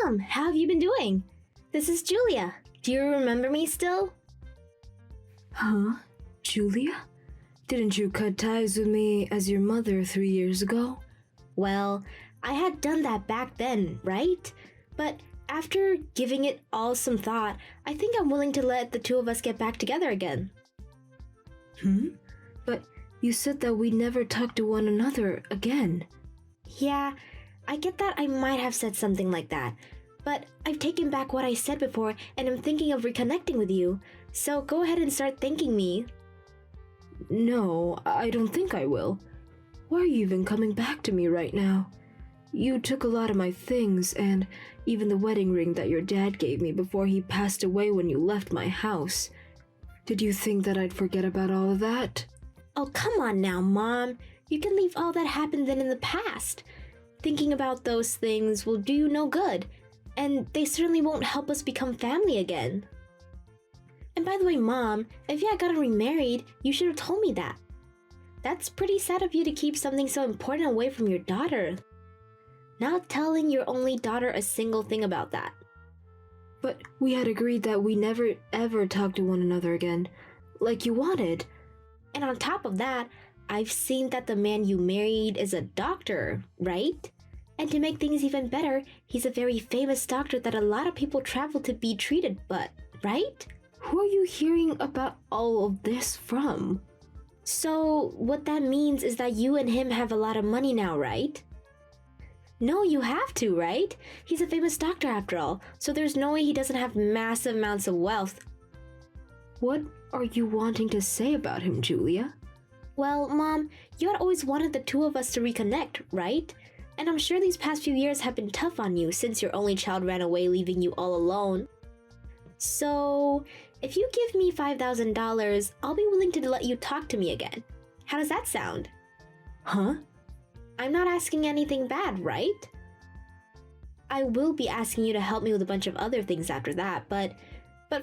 Mom, how have you been doing? This is Julia. Do you remember me still? Huh? Julia? Didn't you cut ties with me as your mother 3 years ago? Well, I had done that back then, right? But after giving it all some thought, I think I'm willing to let the two of us get back together again. But you said that we'd never talk to one another again. Yeah, I get that I might have said something like that, but I've taken back what I said before and I'm thinking of reconnecting with you, so go ahead and start thanking me. No, I don't think I will. Why are you even coming back to me right now? You took a lot of my things and even the wedding ring that your dad gave me before he passed away when you left my house. Did you think that I'd forget about all of that? Oh, come on now, Mom. You can leave all that happened then in the past. Thinking about those things will do you no good, and they certainly won't help us become family again. And by the way, Mom, if you had gotten remarried, you should have told me that. That's pretty sad of you to keep something so important away from your daughter. Not telling your only daughter a single thing about that. But we had agreed that we never ever talk to one another again, like you wanted. And on top of that, I've seen that the man you married is a doctor, right? And to make things even better, he's a very famous doctor that a lot of people travel to be treated, but, right? Who are you hearing about all of this from? So, what that means is that you and him have a lot of money now, right? No, you have to, right? He's a famous doctor after all, so there's no way he doesn't have massive amounts of wealth. What are you wanting to say about him, Julia? Well, Mom, you had always wanted the two of us to reconnect, right? And I'm sure these past few years have been tough on you since your only child ran away leaving you all alone. So, if you give me $5,000, I'll be willing to let you talk to me again. How does that sound? Huh? I'm not asking anything bad, right? I will be asking you to help me with a bunch of other things after that, but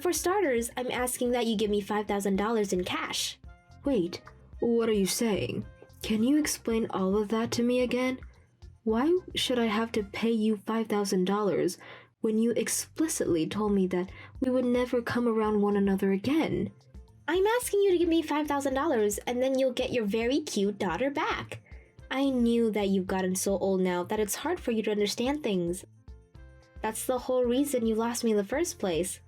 for starters, I'm asking that you give me $5,000 in cash. Wait, what are you saying? Can you explain all of that to me again? Why should I have to pay you $5,000 when you explicitly told me that we would never come around one another again? I'm asking you to give me $5,000 and then you'll get your very cute daughter back. I knew that you've gotten so old now that it's hard for you to understand things. That's the whole reason you lost me in the first place.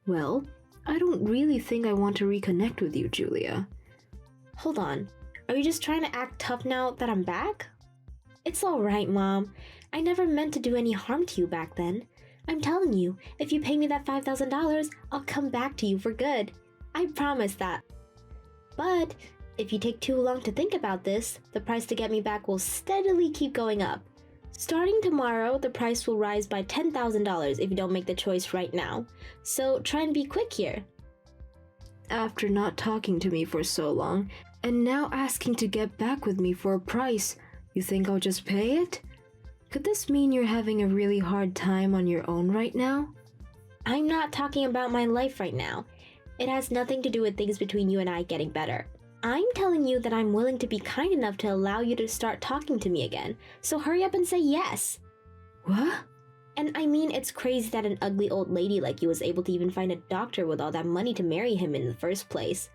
Well, I don't really think I want to reconnect with you, Julia. Hold on, are you just trying to act tough now that I'm back? It's alright, Mom. I never meant to do any harm to you back then. I'm telling you, if you pay me that $5,000, I'll come back to you for good. I promise that. But if you take too long to think about this, the price to get me back will steadily keep going up. Starting tomorrow, the price will rise by $10,000 if you don't make the choice right now. So try and be quick here. After not talking to me for so long, and now asking to get back with me for a price, you think I'll just pay it? Could this mean you're having a really hard time on your own right now? I'm not talking about my life right now. It has nothing to do with things between you and I getting better. I'm telling you that I'm willing to be kind enough to allow you to start talking to me again, so hurry up and say yes. What? And I mean, it's crazy that an ugly old lady like you was able to even find a doctor with all that money to marry him in the first place.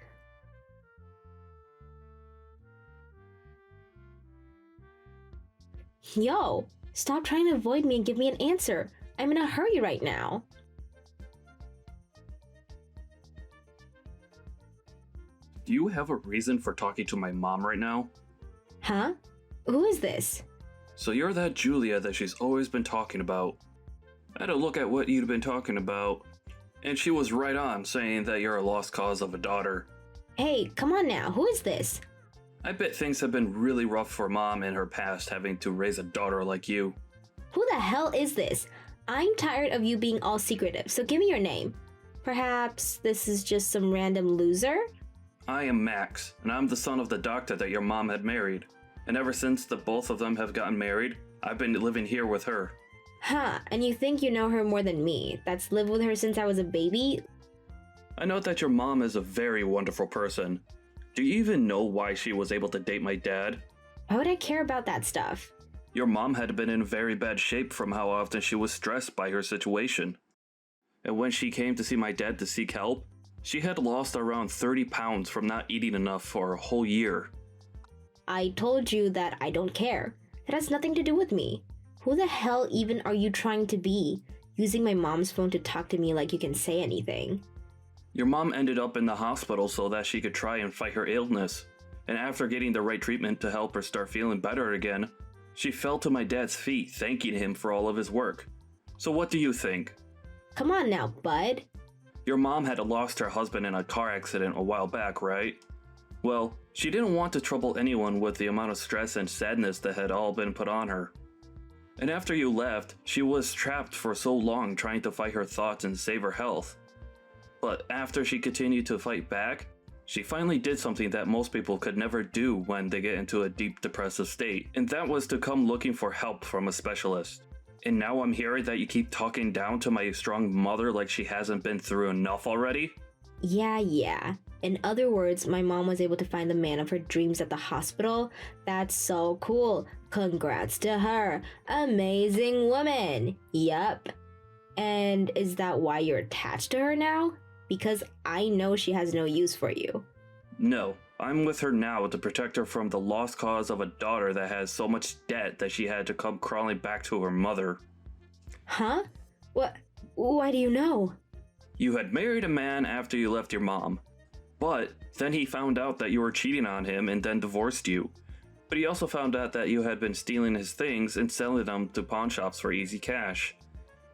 Yo, stop trying to avoid me and give me an answer. I'm in a hurry right now. Do you have a reason for talking to my mom right now? Huh? Who is this? So you're that Julia that she's always been talking about. I had a look at what you'd been talking about, and she was right on saying that you're a lost cause of a daughter. Hey, come on now, who is this? I bet things have been really rough for Mom in her past having to raise a daughter like you. Who the hell is this? I'm tired of you being all secretive, so give me your name. Perhaps this is just some random loser? I am Max, and I'm the son of the doctor that your mom had married. And ever since the both of them have gotten married, I've been living here with her. Huh, and you think you know her more than me? That's lived with her since I was a baby? I know that your mom is a very wonderful person. Do you even know why she was able to date my dad? Why would I care about that stuff? Your mom had been in very bad shape from how often she was stressed by her situation. And when she came to see my dad to seek help, she had lost around 30 pounds from not eating enough for a whole year. I told you that I don't care. That has nothing to do with me. Who the hell even are you trying to be? Using my mom's phone to talk to me like you can say anything. Your mom ended up in the hospital so that she could try and fight her illness. And after getting the right treatment to help her start feeling better again, she fell to my dad's feet, thanking him for all of his work. So what do you think? Come on now, bud. Your mom had lost her husband in a car accident a while back, right? Well, she didn't want to trouble anyone with the amount of stress and sadness that had all been put on her. And after you left, she was trapped for so long trying to fight her thoughts and save her health. But after she continued to fight back, she finally did something that most people could never do when they get into a deep depressive state, and that was to come looking for help from a specialist. And now I'm hearing that you keep talking down to my strong mother like she hasn't been through enough already? Yeah. In other words, my mom was able to find the man of her dreams at the hospital. That's so cool. Congrats to her. Amazing woman. Yup. And is that why you're attached to her now? Because I know she has no use for you. No, I'm with her now to protect her from the lost cause of a daughter that has so much debt that she had to come crawling back to her mother. Huh? What? Why do you know? You had married a man after you left your mom. But then he found out that you were cheating on him and then divorced you. But he also found out that you had been stealing his things and selling them to pawn shops for easy cash.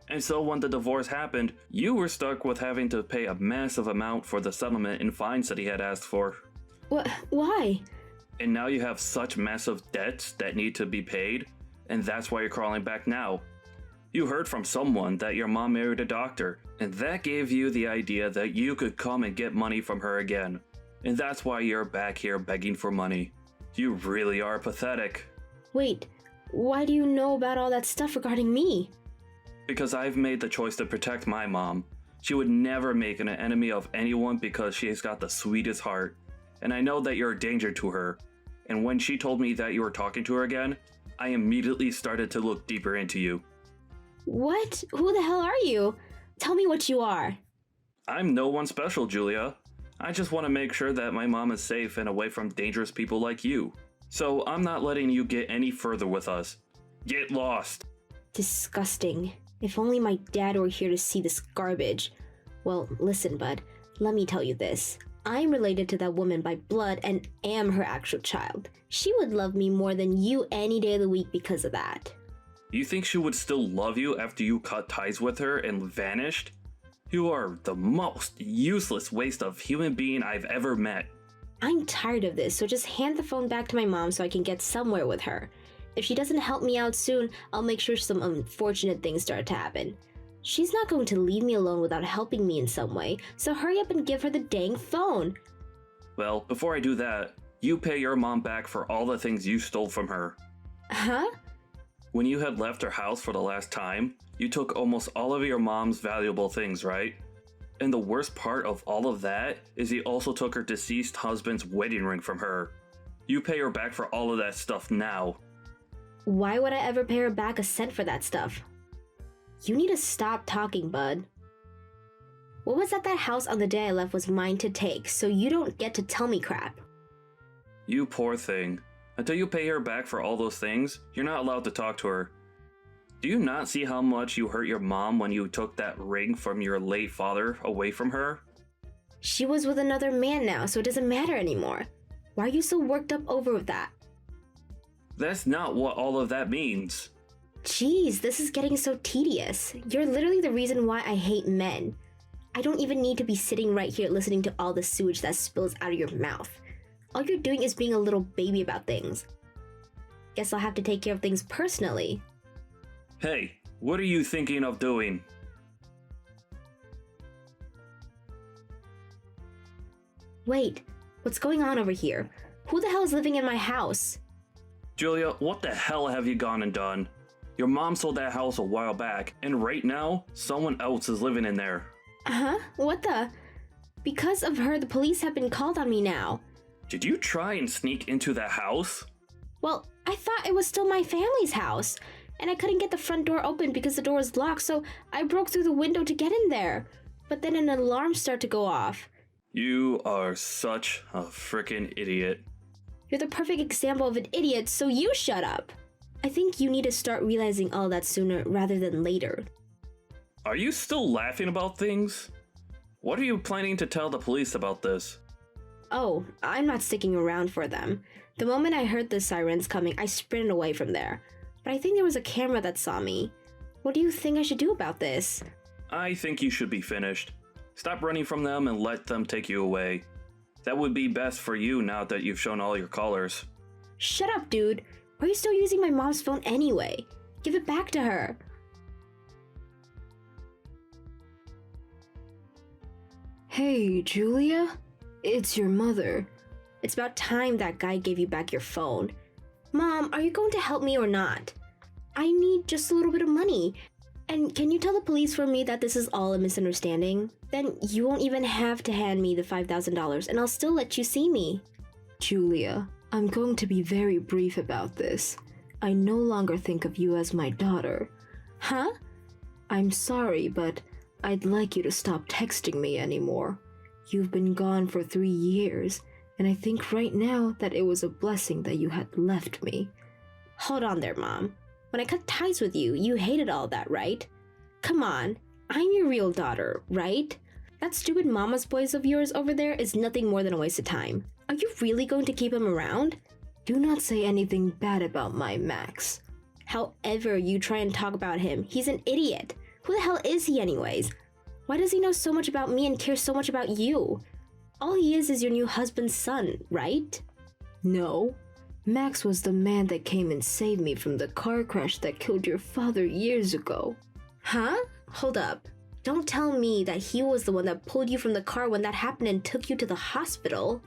And so when the divorce happened, you were stuck with having to pay a massive amount for the settlement and fines that he had asked for. What? Why? And now you have such massive debts that need to be paid, and that's why you're crawling back now. You heard from someone that your mom married a doctor, and that gave you the idea that you could come and get money from her again. And that's why you're back here begging for money. You really are pathetic. Wait, why do you know about all that stuff regarding me? Because I've made the choice to protect my mom. She would never make an enemy of anyone because she has got the sweetest heart. And I know that you're a danger to her. And when she told me that you were talking to her again, I immediately started to look deeper into you. What? Who the hell are you? Tell me what you are. I'm no one special, Julia. I just want to make sure that my mom is safe and away from dangerous people like you. So I'm not letting you get any further with us. Get lost. Disgusting. If only my dad were here to see this garbage. Well, listen, bud. Let me tell you this. I'm related to that woman by blood and am her actual child. She would love me more than you any day of the week because of that. You think she would still love you after you cut ties with her and vanished? You are the most useless waste of human being I've ever met. I'm tired of this, so just hand the phone back to my mom so I can get somewhere with her. If she doesn't help me out soon, I'll make sure some unfortunate things start to happen. She's not going to leave me alone without helping me in some way, so hurry up and give her the dang phone. Well, before I do that, you pay your mom back for all the things you stole from her. Huh? When you had left her house for the last time, you took almost all of your mom's valuable things, right? And the worst part of all of that is you also took her deceased husband's wedding ring from her. You pay her back for all of that stuff now. Why would I ever pay her back a cent for that stuff? You need to stop talking, bud. What was at that house on the day I left was mine to take, so you don't get to tell me crap. You poor thing. Until you pay her back for all those things, you're not allowed to talk to her. Do you not see how much you hurt your mom when you took that ring from your late father away from her? She was with another man now, so it doesn't matter anymore. Why are you so worked up over that? That's not what all of that means. Jeez, this is getting so tedious. You're literally the reason why I hate men. I don't even need to be sitting right here listening to all the sewage that spills out of your mouth. All you're doing is being a little baby about things. Guess I'll have to take care of things personally. Hey, what are you thinking of doing? Wait, what's going on over here? Who the hell is living in my house? Julia, what the hell have you gone and done? Your mom sold that house a while back, and right now, someone else is living in there. Huh? What the? Because of her, the police have been called on me now. Did you try and sneak into that house? Well, I thought it was still my family's house, and I couldn't get the front door open because the door was locked, so I broke through the window to get in there. But then an alarm started to go off. You are such a frickin' idiot. You're the perfect example of an idiot, so you shut up. I think you need to start realizing all that sooner rather than later. Are you still laughing about things? What are you planning to tell the police about this? Oh, I'm not sticking around for them. The moment I heard the sirens coming, I sprinted away from there. But I think there was a camera that saw me. What do you think I should do about this? I think you should be finished. Stop running from them and let them take you away. That would be best for you now that you've shown all your colors. Shut up, dude. Why are you still using my mom's phone anyway? Give it back to her. Hey, Julia? It's your mother. It's about time that guy gave you back your phone. Mom, are you going to help me or not? I need just a little bit of money. And can you tell the police for me that this is all a misunderstanding? Then you won't even have to hand me the $5,000 and I'll still let you see me. Julia, I'm going to be very brief about this. I no longer think of you as my daughter. Huh? I'm sorry, but I'd like you to stop texting me anymore. You've been gone for 3 years, and I think right now that it was a blessing that you had left me. Hold on there, Mom. When I cut ties with you, you hated all that, right? Come on, I'm your real daughter, right? That stupid mama's boys of yours over there is nothing more than a waste of time. Are you really going to keep him around? Do not say anything bad about my Max. However you try and talk about him, he's an idiot. Who the hell is he anyways? Why does he know so much about me and care so much about you? All he is your new husband's son, right? No. Max was the man that came and saved me from the car crash that killed your father years ago. Huh? Hold up. Don't tell me that he was the one that pulled you from the car when that happened and took you to the hospital.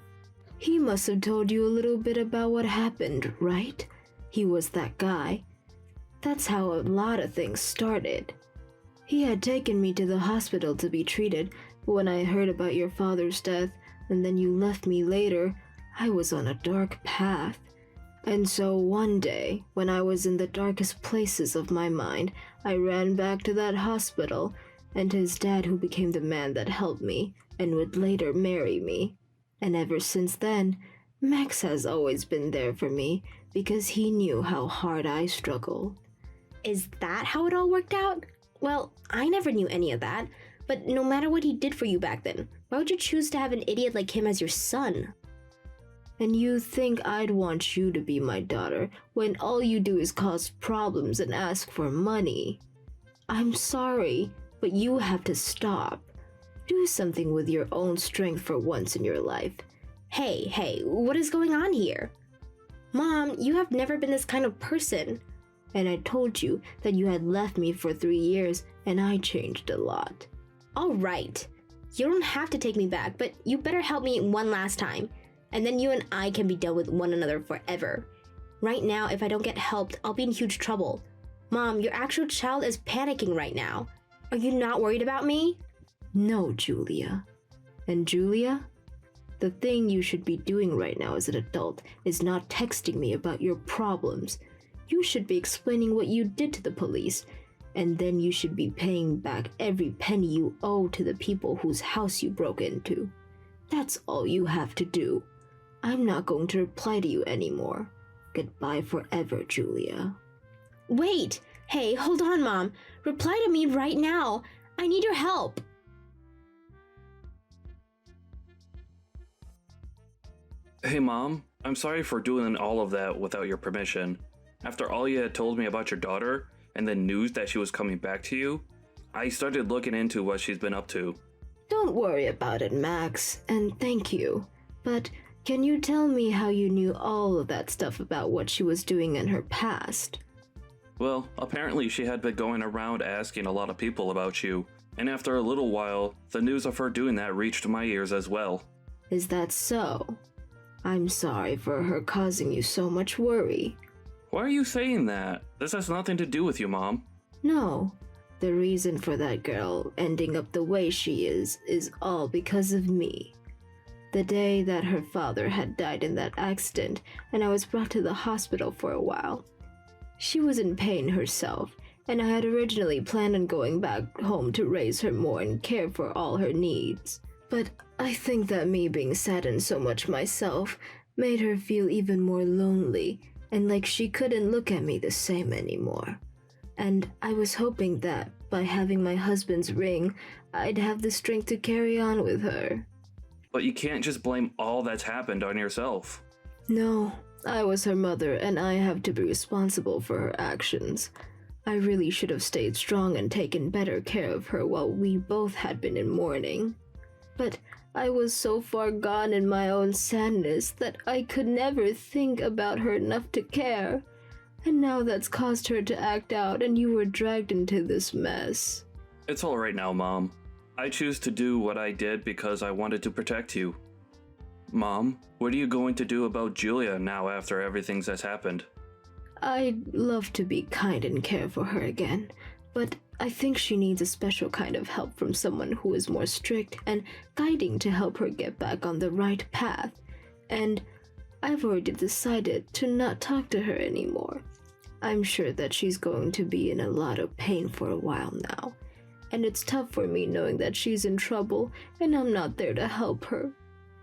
He must have told you a little bit about what happened, right? He was that guy. That's how a lot of things started. He had taken me to the hospital to be treated, but when I heard about your father's death, and then you left me later, I was on a dark path. And so one day, when I was in the darkest places of my mind, I ran back to that hospital, and his dad who became the man that helped me, and would later marry me. And ever since then, Max has always been there for me, because he knew how hard I struggled. Is that how it all worked out? Well, I never knew any of that, but no matter what he did for you back then, why would you choose to have an idiot like him as your son? And you think I'd want you to be my daughter when all you do is cause problems and ask for money? I'm sorry, but you have to stop. Do something with your own strength for once in your life. Hey, what is going on here? Mom, you have never been this kind of person. And I told you that you had left me for 3 years and I changed a lot. All right. You don't have to take me back, but you better help me one last time. And then you and I can be done with one another forever. Right now, if I don't get helped, I'll be in huge trouble. Mom, your actual child is panicking right now. Are you not worried about me? No, Julia. And Julia? The thing you should be doing right now as an adult is not texting me about your problems. You should be explaining what you did to the police, and then you should be paying back every penny you owe to the people whose house you broke into. That's all you have to do. I'm not going to reply to you anymore. Goodbye forever, Julia. Wait! Hey, hold on, Mom. Reply to me right now. I need your help. Hey Mom, I'm sorry for doing all of that without your permission. After all you had told me about your daughter, and the news that she was coming back to you, I started looking into what she's been up to. Don't worry about it, Max, and thank you. But can you tell me how you knew all of that stuff about what she was doing in her past? Well, apparently she had been going around asking a lot of people about you, and after a little while, the news of her doing that reached my ears as well. Is that so? I'm sorry for her causing you so much worry. Why are you saying that? This has nothing to do with you, Mom. No, the reason for that girl ending up the way she is all because of me. The day that her father had died in that accident, and I was brought to the hospital for a while. She was in pain herself, and I had originally planned on going back home to raise her more and care for all her needs. But I think that me being saddened so much myself made her feel even more lonely and like she couldn't look at me the same anymore. And I was hoping that by having my husband's ring, I'd have the strength to carry on with her. But you can't just blame all that's happened on yourself. No, I was her mother and I have to be responsible for her actions. I really should have stayed strong and taken better care of her while we both had been in mourning. But I was so far gone in my own sadness that I could never think about her enough to care. And now that's caused her to act out and you were dragged into this mess. It's all right now, Mom. I choose to do what I did because I wanted to protect you. Mom, what are you going to do about Julia now after everything that's happened? I'd love to be kind and care for her again, but I think she needs a special kind of help from someone who is more strict and guiding to help her get back on the right path. And I've already decided to not talk to her anymore. I'm sure that she's going to be in a lot of pain for a while now. And it's tough for me knowing that she's in trouble and I'm not there to help her.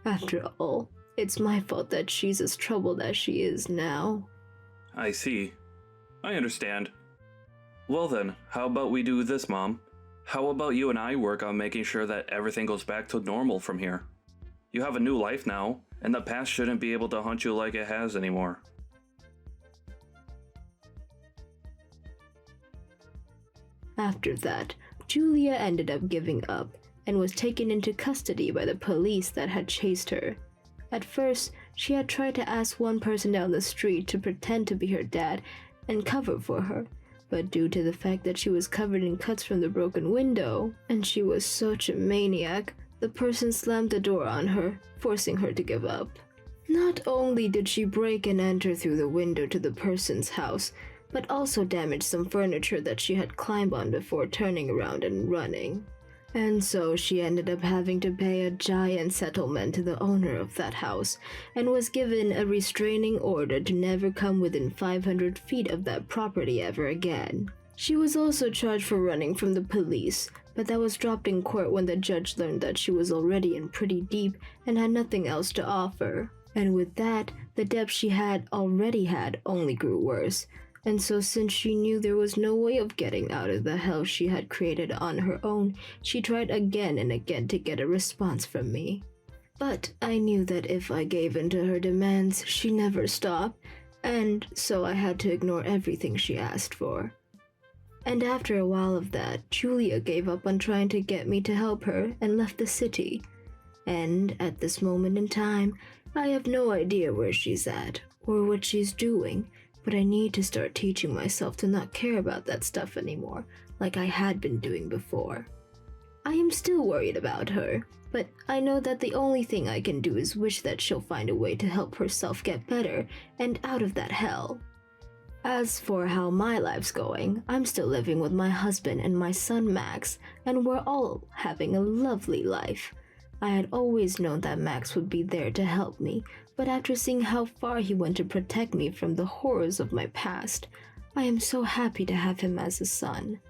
After all, it's my fault that she's as troubled as she is now. I see. I understand. Well then, how about we do this, Mom? How about you and I work on making sure that everything goes back to normal from here? You have a new life now, and the past shouldn't be able to haunt you like it has anymore. After that, Julia ended up giving up and was taken into custody by the police that had chased her. At first, she had tried to ask one person down the street to pretend to be her dad and cover for her, but due to the fact that she was covered in cuts from the broken window, and she was such a maniac, the person slammed the door on her, forcing her to give up. Not only did she break and enter through the window to the person's house, but also damaged some furniture that she had climbed on before turning around and running. And so she ended up having to pay a giant settlement to the owner of that house, and was given a restraining order to never come within 500 feet of that property ever again. She was also charged for running from the police, but that was dropped in court when the judge learned that she was already in pretty deep and had nothing else to offer. And with that, the debt she had already had only grew worse. And so since she knew there was no way of getting out of the hell she had created on her own, she tried again and again to get a response from me. But I knew that if I gave in to her demands, she'd never stop, and so I had to ignore everything she asked for. And after a while of that, Julia gave up on trying to get me to help her and left the city. And at this moment in time, I have no idea where she's at or what she's doing, but I need to start teaching myself to not care about that stuff anymore, like I had been doing before. I am still worried about her, but I know that the only thing I can do is wish that she'll find a way to help herself get better and out of that hell. As for how my life's going, I'm still living with my husband and my son Max, and we're all having a lovely life. I had always known that Max would be there to help me, but after seeing how far he went to protect me from the horrors of my past, I am so happy to have him as a son.